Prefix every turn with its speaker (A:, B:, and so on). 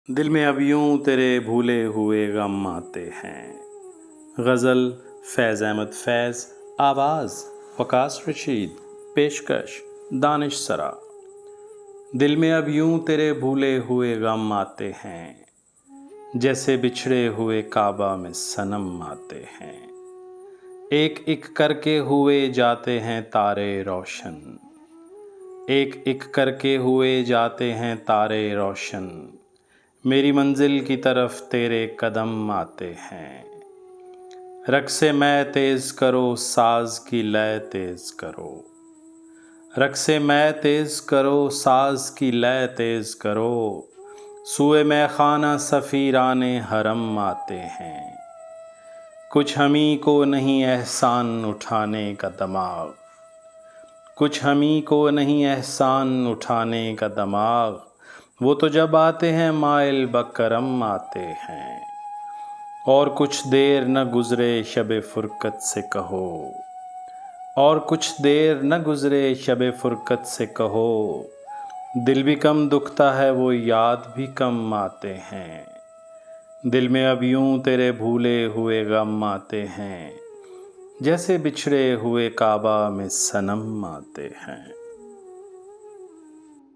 A: دل میں اب یوں تیرے بھولے ہوئے غم آتے ہیں۔ غزل فیض احمد فیض، آواز وقاص رشید، پیشکش دانش سرا۔ دل میں اب یوں تیرے بھولے ہوئے غم آتے ہیں، جیسے بچھڑے ہوئے کعبہ میں صنم آتے ہیں۔ ایک ایک کر کے ہوئے جاتے ہیں تارے روشن، ایک ایک کر کے ہوئے جاتے ہیں تارے روشن، میری منزل کی طرف تیرے قدم آتے ہیں۔ رقص میں تیز کرو، ساز کی لے تیز کرو، رقص میں تیز کرو، ساز کی لے تیز کرو، سوئے میں خانہ سفیران حرم آتے ہیں۔ کچھ ہمیں کو نہیں احسان اٹھانے کا دماغ، کچھ ہمیں کو نہیں احسان اٹھانے کا دماغ، وہ تو جب آتے ہیں مائل بکرم آتے ہیں۔ اور کچھ دیر نہ گزرے شب فرقت سے کہو، اور کچھ دیر نہ گزرے شب فرقت سے کہو، دل بھی کم دکھتا ہے وہ یاد بھی کم آتے ہیں۔ دل میں اب یوں تیرے بھولے ہوئے غم آتے ہیں، جیسے بچھڑے ہوئے کعبہ میں صنم آتے ہیں۔